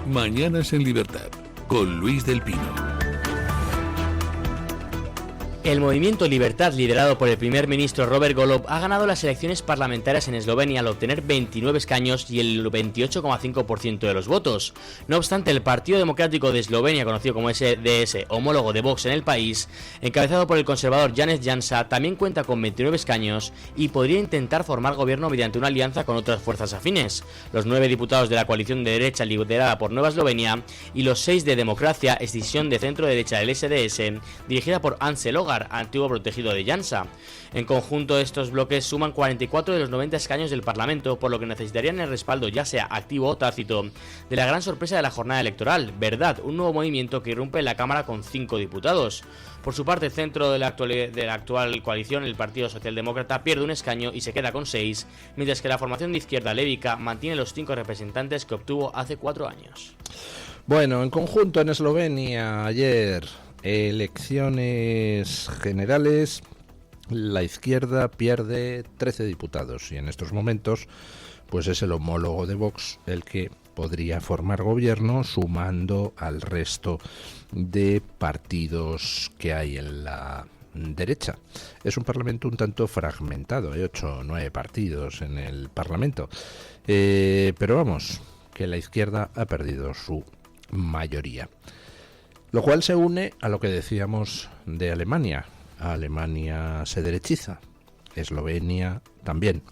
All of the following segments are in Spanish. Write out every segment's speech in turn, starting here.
Mañanas en Libertad, con Luis del Pino. El movimiento Libertad, liderado por el primer ministro Robert Golob, ha ganado las elecciones parlamentarias en Eslovenia al obtener 29 escaños y el 28,5% de los votos. No obstante, el Partido Democrático de Eslovenia, conocido como SDS, homólogo de Vox en el país, encabezado por el conservador Janez Janša, también cuenta con 29 escaños y podría intentar formar gobierno mediante una alianza con otras fuerzas afines. Los 9 diputados de la coalición de derecha liderada por Nueva Eslovenia y los 6 de Democracia, escisión de centro-derecha del SDS, dirigida por Ansel Ogar, antiguo protegido de Janša. En conjunto, estos bloques suman 44 de los 90 escaños del Parlamento, por lo que necesitarían el respaldo, ya sea activo o tácito, de la gran sorpresa de la jornada electoral, Verdad, un nuevo movimiento que irrumpe en la Cámara con 5 diputados. Por su parte, el centro de la actual coalición, el Partido Socialdemócrata, pierde un escaño y se queda con 6, mientras que la formación de izquierda lévica mantiene los 5 representantes que obtuvo hace 4 años. Bueno, en conjunto en Eslovenia ayer, elecciones generales, la izquierda pierde 13 diputados y en estos momentos pues es el homólogo de Vox el que podría formar gobierno sumando al resto de partidos que hay en la derecha. Es un parlamento un tanto fragmentado, hay 8 o 9 partidos en el parlamento, pero vamos, que la izquierda ha perdido su mayoría. Lo cual se une a lo que decíamos de Alemania. Alemania se derechiza, Eslovenia también.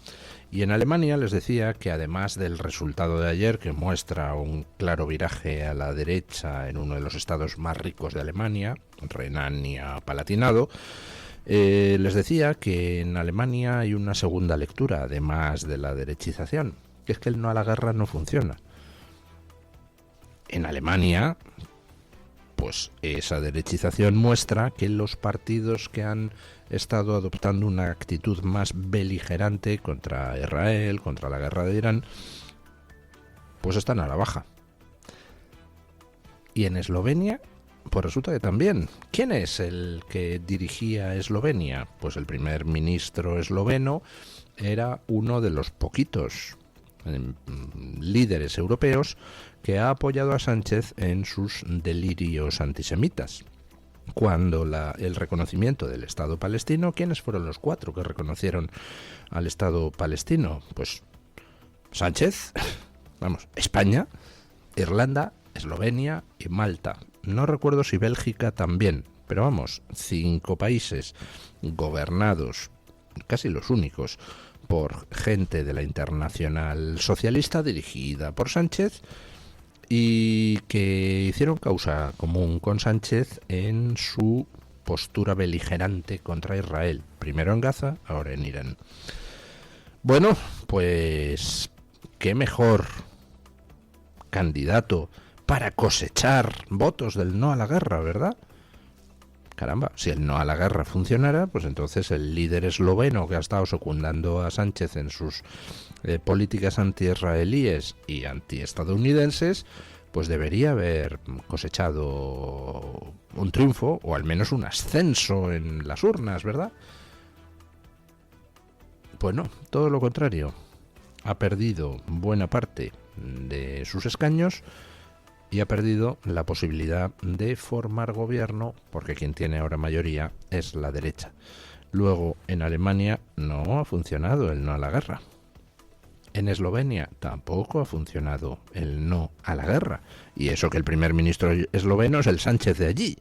Y en Alemania les decía que además del resultado de ayer, que muestra un claro viraje a la derecha en uno de los estados más ricos de Alemania, Renania-Palatinado, les decía que en Alemania hay una segunda lectura, además de la derechización, que es que el no a la guerra no funciona. En Alemania, pues esa derechización muestra que los partidos que han estado adoptando una actitud más beligerante contra Israel, contra la guerra de Irán, pues están a la baja. Y en Eslovenia, pues resulta que también. ¿Quién es el que dirigía Eslovenia? Pues el primer ministro esloveno era uno de los poquitos líderes europeos que ha apoyado a Sánchez en sus delirios antisemitas. Cuando el reconocimiento del Estado palestino, ¿quiénes fueron los 4 que reconocieron al Estado palestino? Pues Sánchez, España, Irlanda, Eslovenia y Malta. No recuerdo si Bélgica también, pero 5 países gobernados, casi los únicos, por gente de la Internacional Socialista dirigida por Sánchez y que hicieron causa común con Sánchez en su postura beligerante contra Israel, primero en Gaza, ahora en Irán. Bueno, pues qué mejor candidato para cosechar votos del no a la guerra, ¿verdad? Caramba, si el no a la guerra funcionara, pues entonces el líder esloveno que ha estado secundando a Sánchez en sus políticas anti-israelíes y anti-estadounidenses, pues debería haber cosechado un triunfo o al menos un ascenso en las urnas, ¿verdad? Pues no, todo lo contrario. Ha perdido buena parte de sus escaños y ha perdido la posibilidad de formar gobierno, porque quien tiene ahora mayoría es la derecha. Luego, en Alemania no ha funcionado el no a la guerra. En Eslovenia tampoco ha funcionado el no a la guerra. Y eso que el primer ministro esloveno es el Sánchez de allí.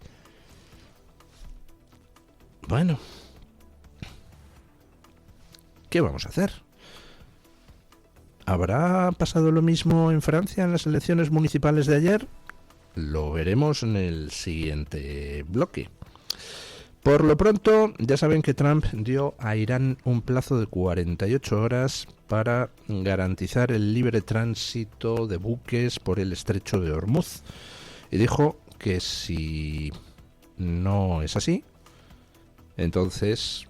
Bueno, ¿qué vamos a hacer? ¿Habrá pasado lo mismo en Francia en las elecciones municipales de ayer? Lo veremos en el siguiente bloque. Por lo pronto, ya saben que Trump dio a Irán un plazo de 48 horas para garantizar el libre tránsito de buques por el estrecho de Hormuz. Y dijo que si no es así, entonces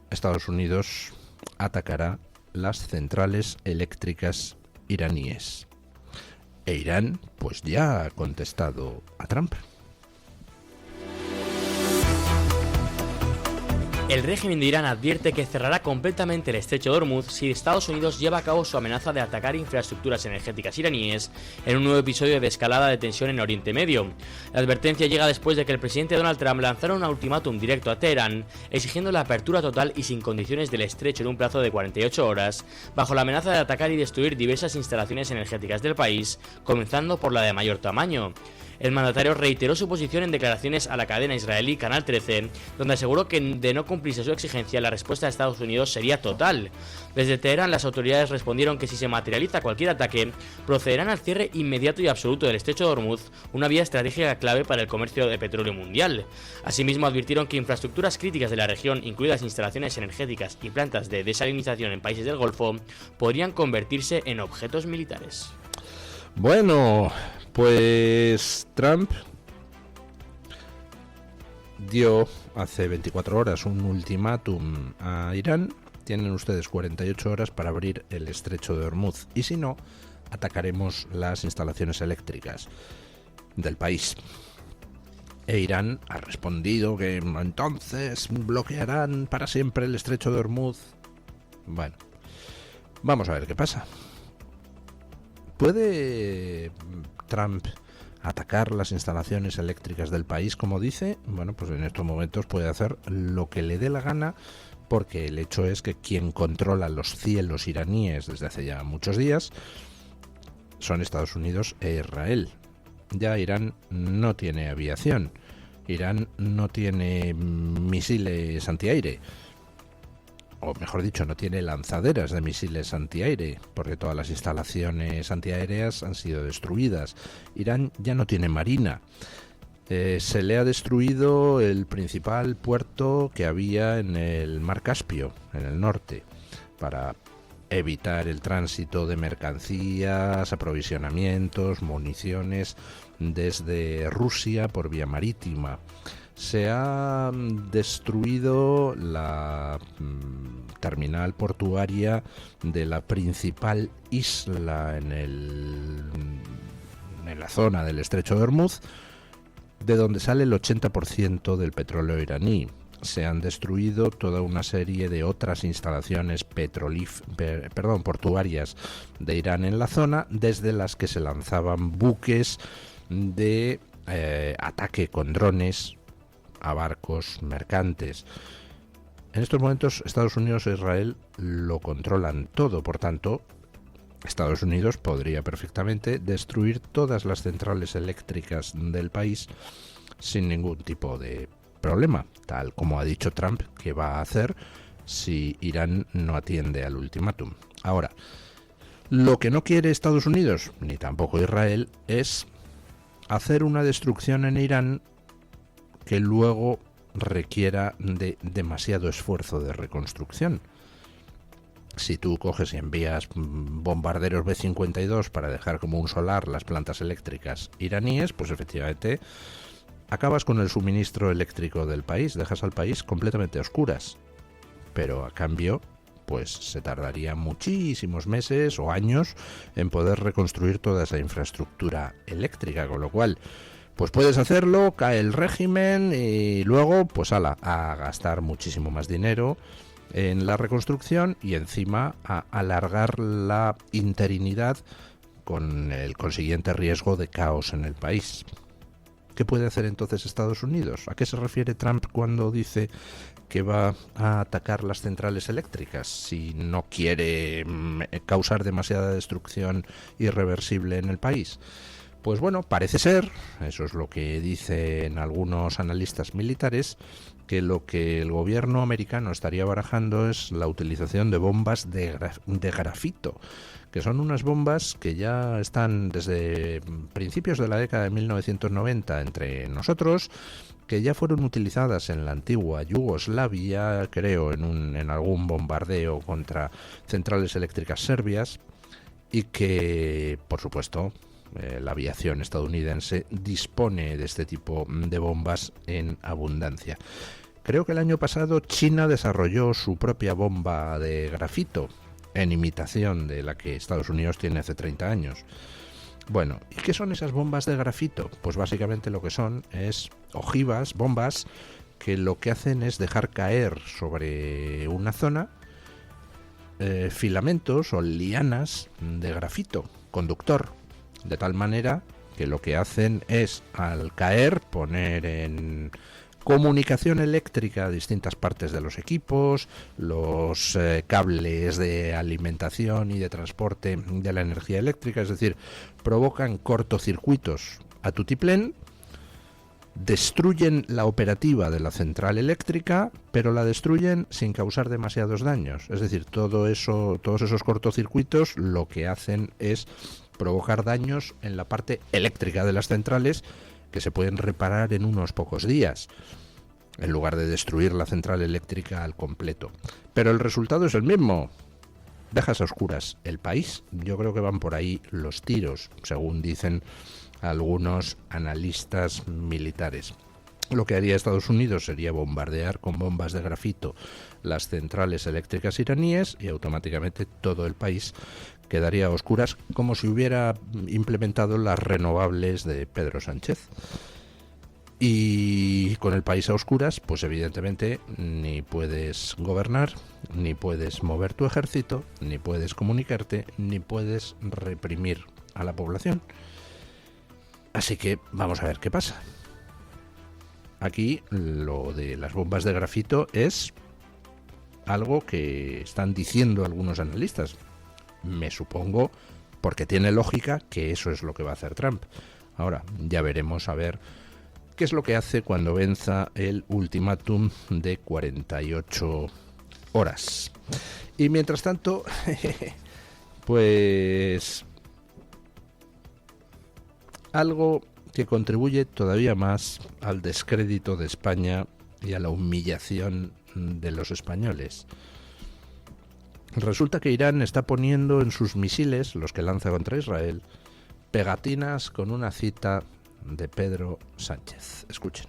Estados Unidos atacará las centrales eléctricas iraníes. E Irán, pues ya ha contestado a Trump. El régimen de Irán advierte que cerrará completamente el estrecho de Hormuz si Estados Unidos lleva a cabo su amenaza de atacar infraestructuras energéticas iraníes en un nuevo episodio de escalada de tensión en Oriente Medio. La advertencia llega después de que el presidente Donald Trump lanzara un ultimátum directo a Teherán, exigiendo la apertura total y sin condiciones del estrecho en un plazo de 48 horas, bajo la amenaza de atacar y destruir diversas instalaciones energéticas del país, comenzando por la de mayor tamaño. El mandatario reiteró su posición en declaraciones a la cadena israelí Canal 13, donde aseguró que de no cumplirse su exigencia, la respuesta de Estados Unidos sería total. Desde Teherán, las autoridades respondieron que si se materializa cualquier ataque, procederán al cierre inmediato y absoluto del estrecho de Hormuz, una vía estratégica clave para el comercio de petróleo mundial. Asimismo, advirtieron que infraestructuras críticas de la región, incluidas instalaciones energéticas y plantas de desalinización en países del Golfo, podrían convertirse en objetos militares. Bueno, pues Trump dio hace 24 horas un ultimátum a Irán. Tienen ustedes 48 horas para abrir el estrecho de Hormuz y si no, atacaremos las instalaciones eléctricas del país. E Irán ha respondido que entonces bloquearán para siempre el estrecho de Hormuz. Bueno, vamos a ver qué pasa. ¿Puede Trump atacar las instalaciones eléctricas del país, como dice? Bueno, pues en estos momentos puede hacer lo que le dé la gana, porque el hecho es que quien controla los cielos iraníes desde hace ya muchos días son Estados Unidos e Israel. Ya Irán no tiene aviación, Irán no tiene misiles antiaire, o mejor dicho, no tiene lanzaderas de misiles antiaire, porque todas las instalaciones antiaéreas han sido destruidas. Irán ya no tiene marina. Se le ha destruido el principal puerto que había en el Mar Caspio, en el norte, para evitar el tránsito de mercancías, aprovisionamientos, municiones desde Rusia por vía marítima. Se ha destruido la terminal portuaria de la principal isla en la zona del estrecho de Hormuz, de donde sale el 80% del petróleo iraní. Se han destruido toda una serie de otras instalaciones portuarias de Irán en la zona, desde las que se lanzaban buques de ataque con drones a barcos mercantes. En estos momentos Estados Unidos e Israel lo controlan todo, por tanto Estados Unidos podría perfectamente destruir todas las centrales eléctricas del país sin ningún tipo de problema, tal como ha dicho Trump que va a hacer si Irán no atiende al ultimátum. Ahora, lo que no quiere Estados Unidos, ni tampoco Israel, es hacer una destrucción en Irán que luego requiera de demasiado esfuerzo de reconstrucción. Si tú coges y envías bombarderos B-52 para dejar como un solar las plantas eléctricas iraníes, pues efectivamente acabas con el suministro eléctrico del país, dejas al país completamente a oscuras. Pero a cambio, pues se tardaría muchísimos meses o años en poder reconstruir toda esa infraestructura eléctrica, con lo cual pues puedes hacerlo, cae el régimen y luego pues a gastar muchísimo más dinero en la reconstrucción y encima a alargar la interinidad con el consiguiente riesgo de caos en el país. ¿Qué puede hacer entonces Estados Unidos? ¿A qué se refiere Trump cuando dice que va a atacar las centrales eléctricas si no quiere causar demasiada destrucción irreversible en el país? Pues bueno, parece ser, eso es lo que dicen algunos analistas militares, que lo que el gobierno americano estaría barajando es la utilización de bombas de grafito, que son unas bombas que ya están desde principios de la década de 1990 entre nosotros, que ya fueron utilizadas en la antigua Yugoslavia, creo, en algún bombardeo contra centrales eléctricas serbias, y que, por supuesto, la aviación estadounidense dispone de este tipo de bombas en abundancia. Creo que el año pasado China desarrolló su propia bomba de grafito, en imitación de la que Estados Unidos tiene hace 30 años. Bueno, ¿y qué son esas bombas de grafito? Pues básicamente lo que son es ojivas, bombas que lo que hacen es dejar caer sobre una zona filamentos o lianas de grafito conductor, de tal manera que lo que hacen es, al caer, poner en comunicación eléctrica a distintas partes de los equipos, los cables de alimentación y de transporte de la energía eléctrica, es decir, provocan cortocircuitos a tutiplén, destruyen la operativa de la central eléctrica, pero la destruyen sin causar demasiados daños. Es decir, todos esos cortocircuitos lo que hacen es provocar daños en la parte eléctrica de las centrales que se pueden reparar en unos pocos días, en lugar de destruir la central eléctrica al completo. Pero el resultado es el mismo. Dejas a oscuras el país. Yo creo que van por ahí los tiros, según dicen algunos analistas militares. Lo que haría Estados Unidos sería bombardear con bombas de grafito las centrales eléctricas iraníes y automáticamente todo el país quedaría a oscuras, como si hubiera implementado las renovables de Pedro Sánchez. Y con el país a oscuras, pues evidentemente ni puedes gobernar, ni puedes mover tu ejército, ni puedes comunicarte, ni puedes reprimir a la población. Así que vamos a ver qué pasa. Aquí lo de las bombas de grafito es algo que están diciendo algunos analistas. Me supongo, porque tiene lógica, que eso es lo que va a hacer Trump. Ahora, ya veremos a ver qué es lo que hace cuando venza el ultimátum de 48 horas. Y mientras tanto, pues algo que contribuye todavía más al descrédito de España y a la humillación de los españoles. Resulta que Irán está poniendo en sus misiles, los que lanza contra Israel, pegatinas con una cita de Pedro Sánchez. Escuchen.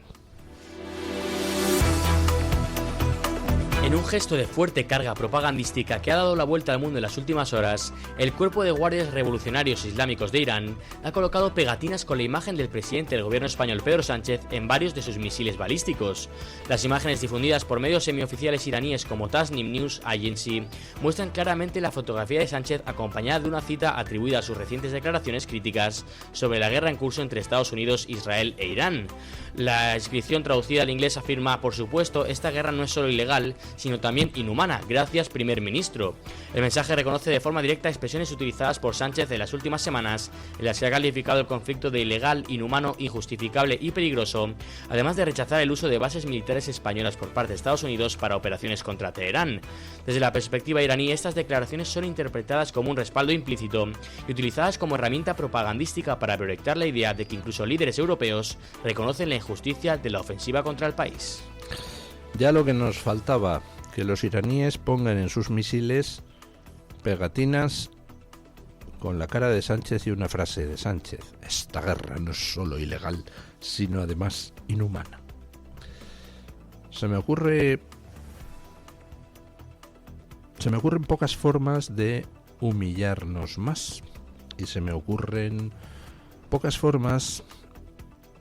En un gesto de fuerte carga propagandística que ha dado la vuelta al mundo en las últimas horas, el Cuerpo de Guardias Revolucionarios Islámicos de Irán ha colocado pegatinas con la imagen del presidente del gobierno español Pedro Sánchez en varios de sus misiles balísticos. Las imágenes difundidas por medios semioficiales iraníes como Tasnim News Agency muestran claramente la fotografía de Sánchez acompañada de una cita atribuida a sus recientes declaraciones críticas sobre la guerra en curso entre Estados Unidos, Israel e Irán. La inscripción traducida al inglés afirma: por supuesto, esta guerra no es solo ilegal, sino también inhumana. Gracias, primer ministro. El mensaje reconoce de forma directa expresiones utilizadas por Sánchez en las últimas semanas, en las que ha calificado el conflicto de ilegal, inhumano, injustificable y peligroso, además de rechazar el uso de bases militares españolas por parte de Estados Unidos para operaciones contra Teherán. Desde la perspectiva iraní, estas declaraciones son interpretadas como un respaldo implícito y utilizadas como herramienta propagandística para proyectar la idea de que incluso líderes europeos reconocen la injusticia de la ofensiva contra el país. Ya lo que nos faltaba, que los iraníes pongan en sus misiles pegatinas con la cara de Sánchez y una frase de Sánchez: esta guerra no es solo ilegal, sino además inhumana. Se me ocurren pocas formas de humillarnos más, y se me ocurren pocas formas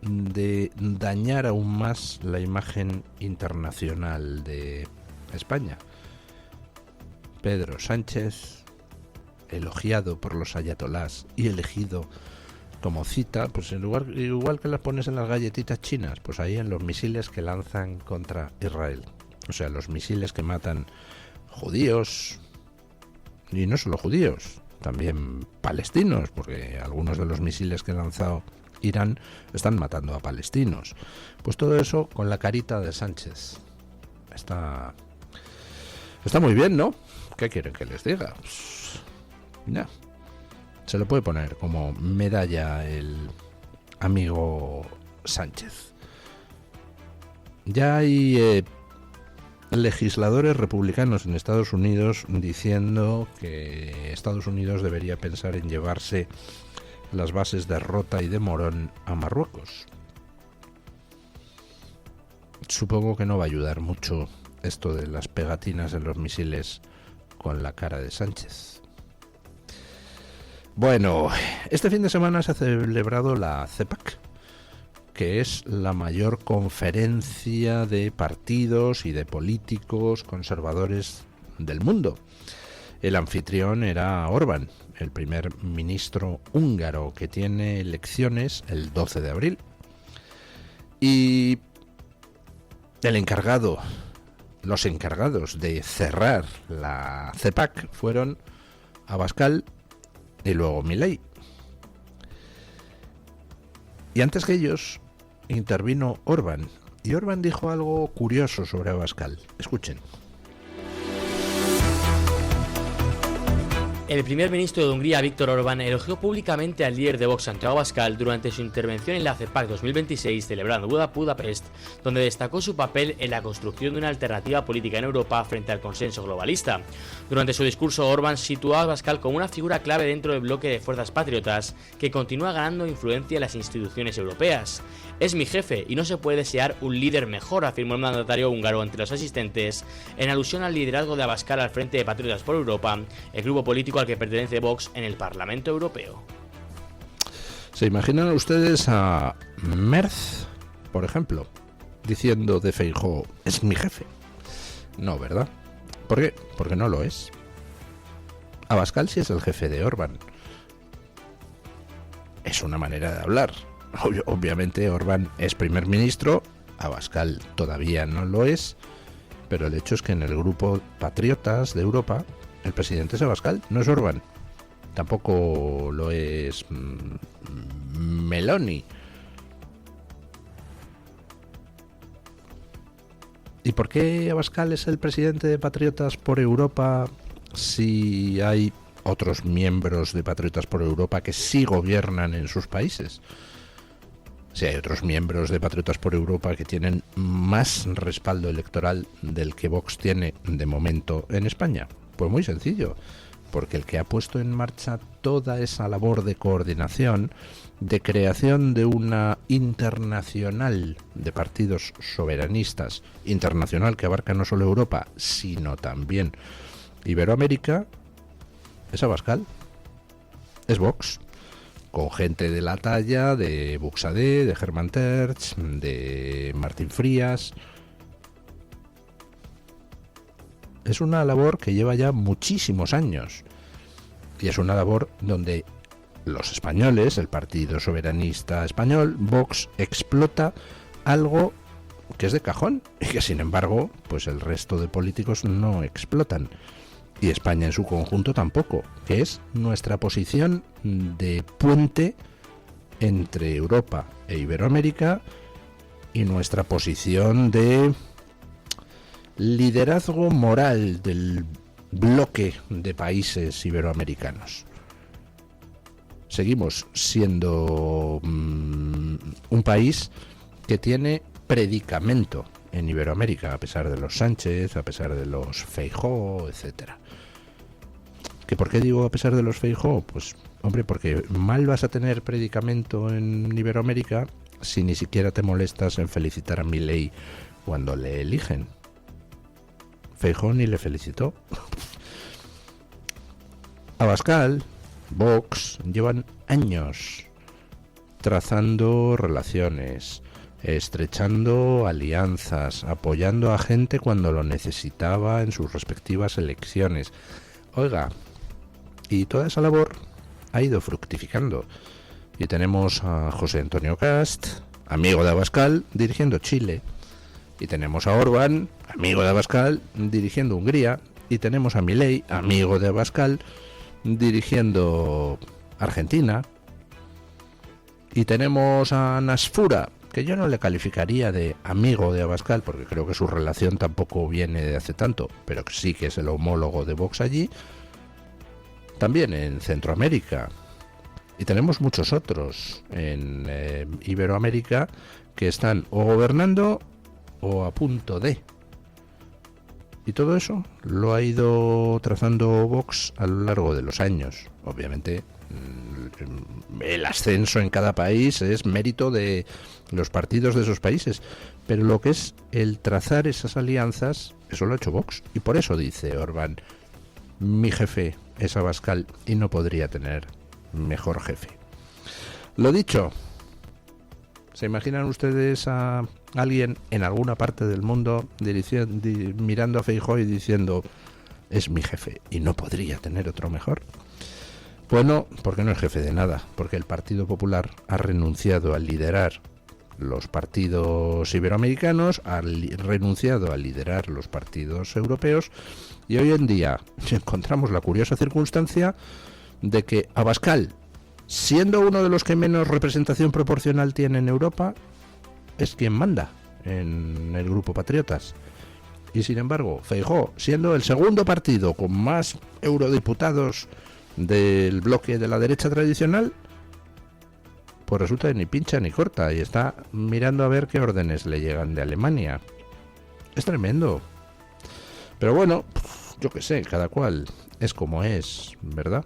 de dañar aún más la imagen internacional de España. Pedro Sánchez, elogiado por los ayatolás y elegido como cita, pues en lugar, igual que las pones en las galletitas chinas, pues ahí en los misiles que lanzan contra Israel. O sea, los misiles que matan judíos, y no solo judíos, también palestinos, porque algunos de los misiles que ha lanzado Irán están matando a palestinos. Pues todo eso con la carita de Sánchez. Está muy bien, ¿no? ¿Qué quieren que les diga? Pues, ya. Se le puede poner como medalla el amigo Sánchez. Ya hay legisladores republicanos en Estados Unidos diciendo que Estados Unidos debería pensar en llevarse las bases de Rota y de Morón a Marruecos. Supongo que no va a ayudar mucho esto de las pegatinas en los misiles con la cara de Sánchez. Bueno, este fin de semana se ha celebrado la CEPAC, que es la mayor conferencia de partidos y de políticos conservadores del mundo. El anfitrión era Orbán, el primer ministro húngaro, que tiene elecciones el 12 de abril. Y los encargados de cerrar la CEPAC fueron Abascal y luego Milei. Y antes que ellos intervino Orbán, y Orbán dijo algo curioso sobre Abascal. Escuchen. El primer ministro de Hungría, Viktor Orbán, elogió públicamente al líder de Vox, Santiago Abascal, durante su intervención en la CEPAC 2026 celebrada en Budapest, donde destacó su papel en la construcción de una alternativa política en Europa frente al consenso globalista. Durante su discurso, Orbán situó a Abascal como una figura clave dentro del bloque de fuerzas patriotas que continúa ganando influencia en las instituciones europeas. Es mi jefe y no se puede desear un líder mejor, afirmó el mandatario húngaro ante los asistentes, en alusión al liderazgo de Abascal al Frente de Patriotas por Europa, el grupo político al que pertenece Vox en el Parlamento Europeo. ¿Se imaginan ustedes a Merz, por ejemplo, diciendo de Feijóo, es mi jefe? No, ¿verdad? ¿Por qué? Porque no lo es. Abascal sí es el jefe de Orbán. Es una manera de hablar. Obviamente Orbán es primer ministro, Abascal todavía no lo es, pero el hecho es que en el grupo Patriotas de Europa el presidente es Abascal, no es Orbán. Tampoco lo es Meloni. ¿Y por qué Abascal es el presidente de Patriotas por Europa si hay otros miembros de Patriotas por Europa que sí gobiernan en sus países? Si hay otros miembros de Patriotas por Europa que tienen más respaldo electoral del que Vox tiene de momento en España. Pues muy sencillo, porque el que ha puesto en marcha toda esa labor de coordinación, de creación de una internacional de partidos soberanistas, internacional que abarca no solo Europa, sino también Iberoamérica, es Abascal, es Vox, con gente de la talla de Buxadé, de Germán Tertsch, de Martín Frías. Es una labor que lleva ya muchísimos años y es una labor donde los españoles, el Partido Soberanista Español, Vox, explota algo que es de cajón y que sin embargo pues el resto de políticos no explotan, y España en su conjunto tampoco, que es nuestra posición de puente entre Europa e Iberoamérica y nuestra posición de liderazgo moral del bloque de países iberoamericanos. Seguimos siendo un país que tiene predicamento en Iberoamérica, a pesar de los Sánchez, a pesar de los Feijóo, etcétera. ¿Que por qué digo a pesar de los Feijóo? Pues, hombre, porque mal vas a tener predicamento en Iberoamérica si ni siquiera te molestas en felicitar a Milei cuando le eligen. Feijóo ni le felicitó. Abascal, Vox, llevan años trazando relaciones, estrechando alianzas, apoyando a gente cuando lo necesitaba en sus respectivas elecciones. Oiga, y toda esa labor ha ido fructificando. Y tenemos a José Antonio Cast, amigo de Abascal, dirigiendo Chile. Y tenemos a Orbán, amigo de Abascal, dirigiendo Hungría. Y tenemos a Milei, amigo de Abascal, dirigiendo Argentina. Y tenemos a Nasfura, que yo no le calificaría de amigo de Abascal, porque creo que su relación tampoco viene de hace tanto, pero sí que es el homólogo de Vox allí, también en Centroamérica. Y tenemos muchos otros en Iberoamérica que están o gobernando o a punto de. Y todo eso lo ha ido trazando Vox a lo largo de los años. Obviamente, el ascenso en cada país es mérito de los partidos de esos países, pero lo que es el trazar esas alianzas, eso lo ha hecho Vox. Y por eso dice Orbán, mi jefe es Abascal y no podría tener mejor jefe. Lo dicho, ¿Se imaginan ustedes a alguien en alguna parte del mundo mirando a Feijóo y diciendo: es mi jefe y no podría tener otro mejor? Pues no, porque no es jefe de nada, porque el Partido Popular ha renunciado a liderar los partidos iberoamericanos, ha renunciado a liderar los partidos europeos, y hoy en día encontramos la curiosa circunstancia de que Abascal, siendo uno de los que menos representación proporcional tiene en Europa, es quien manda en el grupo Patriotas. Y sin embargo, Feijóo, siendo el segundo partido con más eurodiputados del bloque de la derecha tradicional, pues resulta que ni pincha ni corta y está mirando a ver qué órdenes le llegan de Alemania. Es tremendo. Pero bueno, yo qué sé, cada cual es como es, ¿verdad?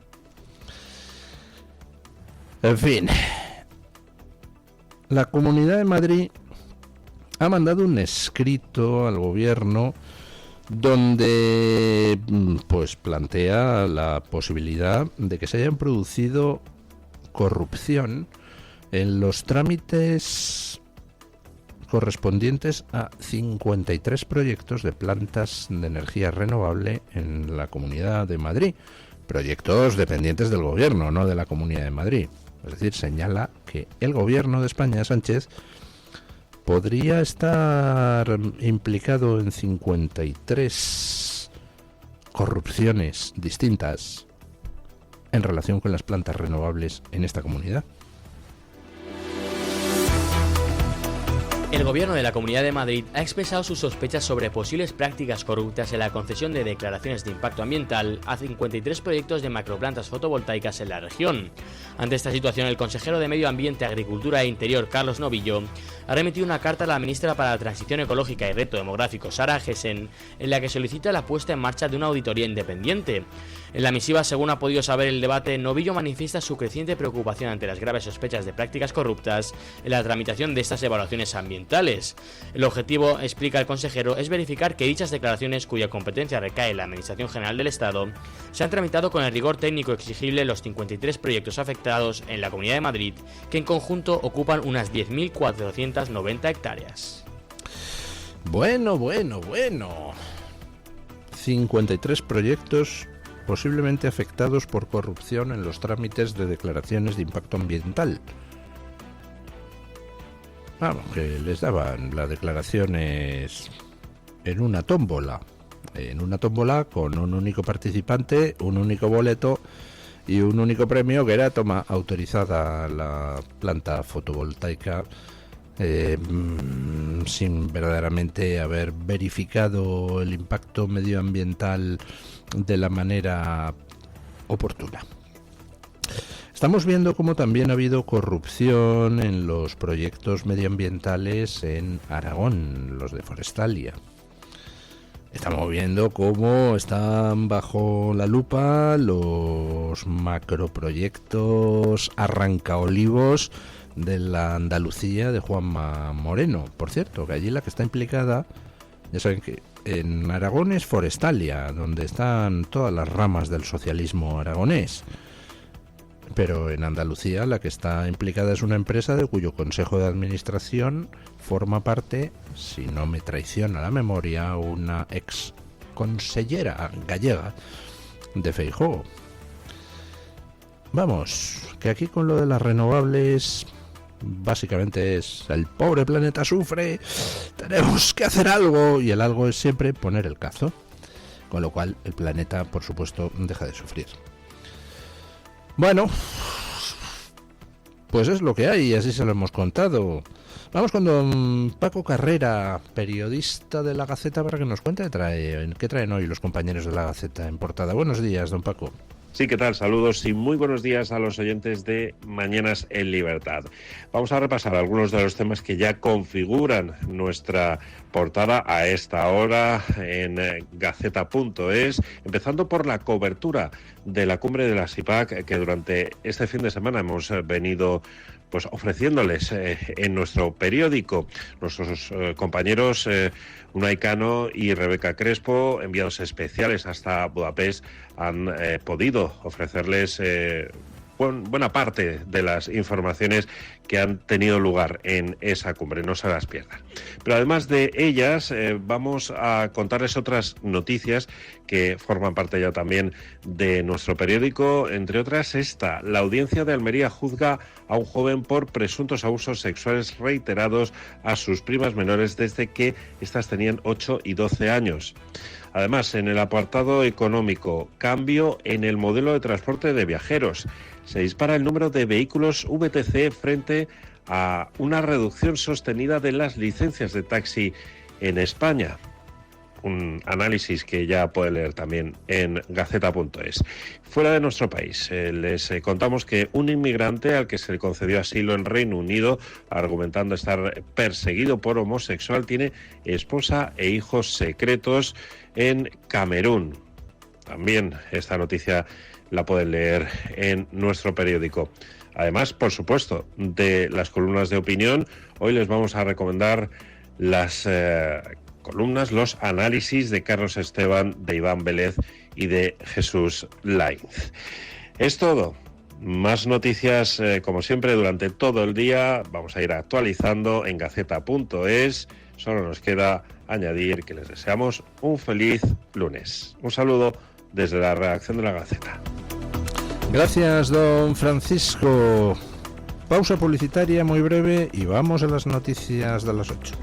En fin, la Comunidad de Madrid ha mandado un escrito al gobierno donde pues plantea la posibilidad de que se hayan producido corrupción en los trámites correspondientes a 53 proyectos de plantas de energía renovable en la Comunidad de Madrid. Proyectos dependientes del gobierno, no de la Comunidad de Madrid. Es decir, señala que el gobierno de España, Sánchez, podría estar implicado en 53 corrupciones distintas en relación con las plantas renovables en esta comunidad. El gobierno de la Comunidad de Madrid ha expresado sus sospechas sobre posibles prácticas corruptas en la concesión de declaraciones de impacto ambiental a 53 proyectos de macroplantas fotovoltaicas en la región. Ante esta situación, el consejero de Medio Ambiente, Agricultura e Interior, Carlos Novillo, ha remitido una carta a la ministra para la Transición Ecológica y Reto Demográfico, Sara Gessen, en la que solicita la puesta en marcha de una auditoría independiente. En la misiva, según ha podido saber el debate, Novillo manifiesta su creciente preocupación ante las graves sospechas de prácticas corruptas en la tramitación de estas evaluaciones ambientales. El objetivo, explica el consejero, es verificar que dichas declaraciones, cuya competencia recae en la Administración General del Estado, se han tramitado con el rigor técnico exigible en los 53 proyectos afectados en la Comunidad de Madrid, que en conjunto ocupan unas 10.490 hectáreas. Bueno. 53 proyectos posiblemente afectados por corrupción en los trámites de declaraciones de impacto ambiental. Vamos, que les daban las declaraciones en una tómbola con un único participante, un único boleto y un único premio, que era toma autorizada la planta fotovoltaica, sin verdaderamente haber verificado el impacto medioambiental de la manera oportuna. Estamos viendo cómo también ha habido corrupción en los proyectos medioambientales en Aragón, los de Forestalia. Estamos viendo cómo están bajo la lupa los macroproyectos arrancaolivos de la Andalucía de Juanma Moreno. Por cierto, que allí la que está implicada, ya saben que en Aragón es Forestalia, donde están todas las ramas del socialismo aragonés. Pero en Andalucía la que está implicada es una empresa de cuyo consejo de administración forma parte, si no me traiciona la memoria, una ex consellera gallega de Feijóo. Vamos, que aquí con lo de las renovables básicamente es: el pobre planeta sufre, tenemos que hacer algo, y el algo es siempre poner el cazo, con lo cual el planeta, por supuesto, deja de sufrir. Bueno, pues es lo que hay y así se lo hemos contado. Vamos con don Paco Carrera, periodista de La Gaceta, para que nos cuente qué traen hoy los compañeros de La Gaceta en portada. Buenos días, don Paco. Sí, ¿qué tal? Saludos y muy buenos días a los oyentes de Mañanas en Libertad. Vamos a repasar algunos de los temas que ya configuran nuestra portada a esta hora en Gaceta.es, empezando por la cobertura de la cumbre de la CIPAC, que durante este fin de semana hemos venido pues ofreciéndoles en nuestro periódico. Nuestros compañeros Unai Cano y Rebeca Crespo, enviados especiales hasta Budapest, han podido ofrecerles buena parte de las informaciones que han tenido lugar en esa cumbre, no se las pierdan. Pero además de ellas, vamos a contarles otras noticias que forman parte ya también de nuestro periódico, entre otras esta: la audiencia de Almería juzga a un joven por presuntos abusos sexuales reiterados a sus primas menores desde que éstas tenían 8 y 12 años. Además, en el apartado económico, cambio en el modelo de transporte de viajeros. Se dispara el número de vehículos VTC frente a una reducción sostenida de las licencias de taxi en España. Un análisis que ya puede leer también en gaceta.es. Fuera de nuestro país, les contamos que un inmigrante al que se le concedió asilo en Reino Unido, argumentando estar perseguido por homosexual, tiene esposa e hijos secretos en Camerún. También esta noticia la pueden leer en nuestro periódico. Además, por supuesto, de las columnas de opinión, hoy les vamos a recomendar las columnas, los análisis de Carlos Esteban, de Iván Vélez y de Jesús Lainz. Es todo. Más noticias, como siempre, durante todo el día. Vamos a ir actualizando en gaceta.es. Solo nos queda añadir que les deseamos un feliz lunes. Un saludo desde la redacción de la Gaceta. Gracias, don Francisco. Pausa publicitaria muy breve y vamos a las noticias de las 8.